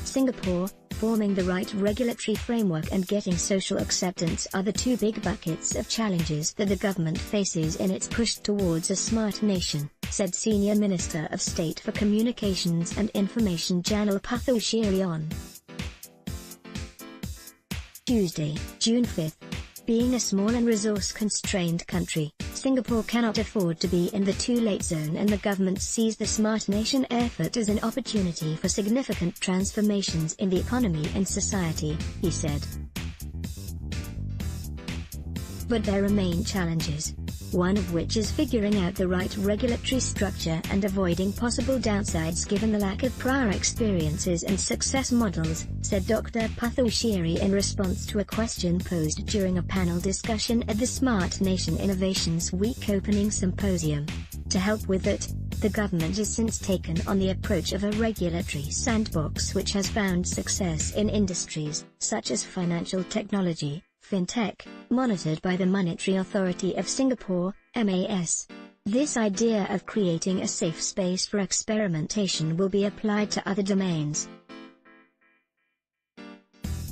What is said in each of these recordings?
Singapore, forming the right regulatory framework and getting social acceptance are the two big buckets of challenges that the government faces in its push towards a smart nation, said Senior Minister of State for Communications and Information Janil Puthucheary on Tuesday, June 5. Being a small and resource-constrained country, Singapore cannot afford to be in the too late zone, and the government sees the Smart Nation effort as an opportunity for significant transformations in the economy and society, he said. But there remain challenges, one of which is figuring out the right regulatory structure and avoiding possible downsides given the lack of prior experiences and success models, said Dr. Puthucheary in response to a question posed during a panel discussion at the Smart Nation Innovations Week opening symposium. To help with it, the government has since taken on the approach of a regulatory sandbox which has found success in industries such as financial technology, fintech, monitored by the Monetary Authority of Singapore, MAS. This idea of creating a safe space for experimentation will be applied to other domains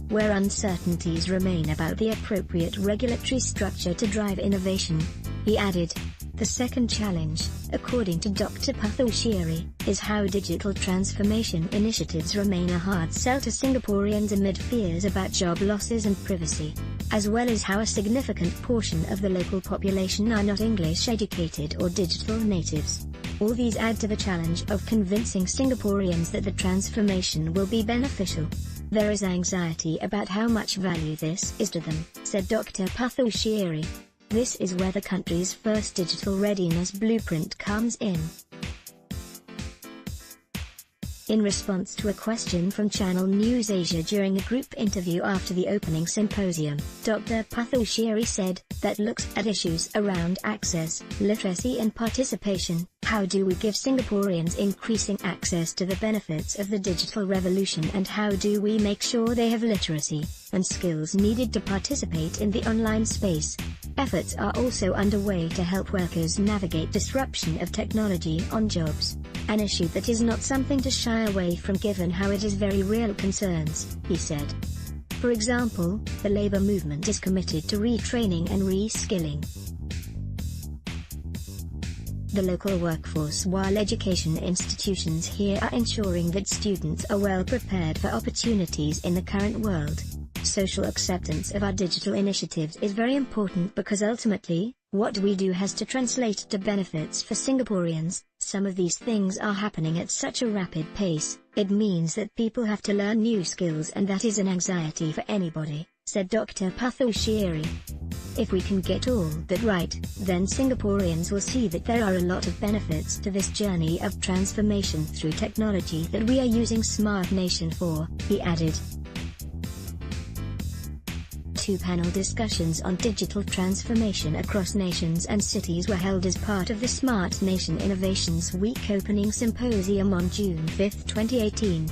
where uncertainties remain about the appropriate regulatory structure to drive innovation, he added. The second challenge, according to Dr. Puthucheary, is how digital transformation initiatives remain a hard sell to Singaporeans amid fears about job losses and privacy, as well as how a significant portion of the local population are not English educated or digital natives. All these add to the challenge of convincing Singaporeans that the transformation will be beneficial. There is anxiety about how much value this is to them, said Dr. Puthucheary. This is where the country's first digital readiness blueprint comes in. In response to a question from Channel News Asia during a group interview after the opening symposium, Dr. Puthucheary said, that looks at issues around access, literacy and participation. How do we give Singaporeans increasing access to the benefits of the digital revolution, and how do we make sure they have literacy and skills needed to participate in the online space? Efforts are also underway to help workers navigate disruption of technology on jobs, an issue that is not something to shy away from given how it is very real concerns, he said. For example, the labour movement is committed to retraining and reskilling the local workforce, while education institutions here are ensuring that students are well prepared for opportunities in the current world. Social acceptance of our digital initiatives is very important because ultimately, what we do has to translate to benefits for Singaporeans. Some of these things are happening at such a rapid pace, it means that people have to learn new skills, and that is an anxiety for anybody, said Dr. Puthucheary. If we can get all that right, then Singaporeans will see that there are a lot of benefits to this journey of transformation through technology that we are using Smart Nation for, he added. Two panel discussions on digital transformation across nations and cities were held as part of the Smart Nation Innovations Week opening symposium on June 5, 2018.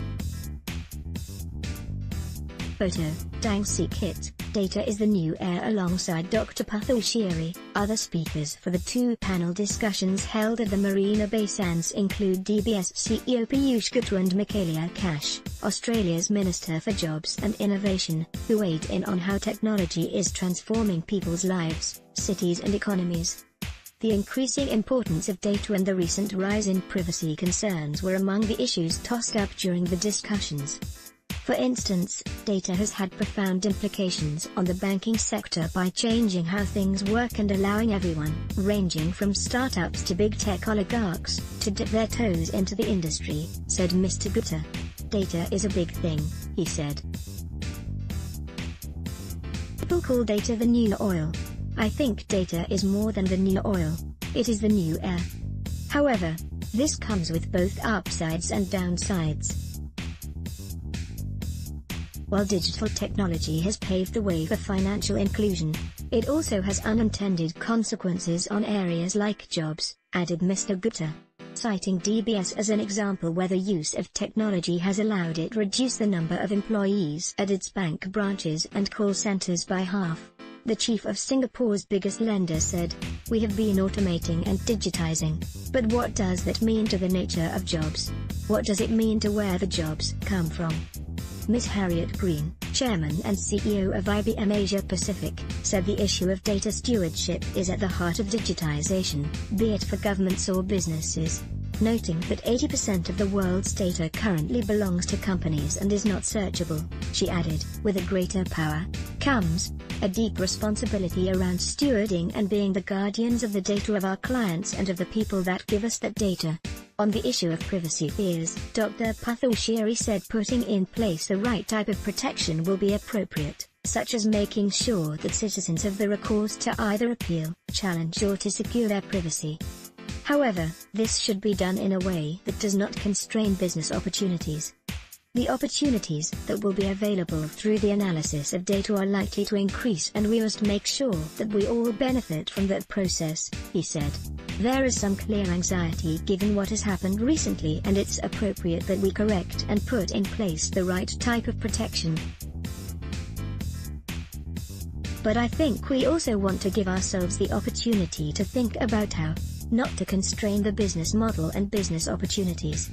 Photo, Dang Sik Hit, Data is the New Air. Alongside Dr. Puthucheary, other speakers for the two panel discussions held at the Marina Bay Sands include DBS CEO Piyush Goyal and Michaelia Cash, Australia's Minister for Jobs and Innovation, who weighed in on how technology is transforming people's lives, cities and economies. The increasing importance of data and the recent rise in privacy concerns were among the issues tossed up during the discussions. For instance, data has had profound implications on the banking sector by changing how things work and allowing everyone, ranging from startups to big tech oligarchs, to dip their toes into the industry, said Mr. Gupta. Data is a big thing, he said. People call data the new oil. I think data is more than the new oil, it is the new air. However, this comes with both upsides and downsides. While digital technology has paved the way for financial inclusion, it also has unintended consequences on areas like jobs, added Mr. Gupta. Citing DBS as an example where the use of technology has allowed it reduce the number of employees at its bank branches and call centers by half. The chief of Singapore's biggest lender said, "We have been automating and digitizing. But what does that mean to the nature of jobs? What does it mean to where the jobs come from?" Ms. Harriet Green, Chairman and CEO of IBM Asia Pacific, said the issue of data stewardship is at the heart of digitization, be it for governments or businesses. Noting that 80% of the world's data currently belongs to companies and is not searchable, she added, with a greater power comes a deep responsibility around stewarding and being the guardians of the data of our clients and of the people that give us that data. On the issue of privacy fears, Dr. Puthucheary said putting in place the right type of protection will be appropriate, such as making sure that citizens have the recourse to either appeal, challenge or to secure their privacy. However, this should be done in a way that does not constrain business opportunities. The opportunities that will be available through the analysis of data are likely to increase, and we must make sure that we all benefit from that process, he said. There is some clear anxiety given what has happened recently, and it's appropriate that we correct and put in place the right type of protection. But I think we also want to give ourselves the opportunity to think about how not to constrain the business model and business opportunities.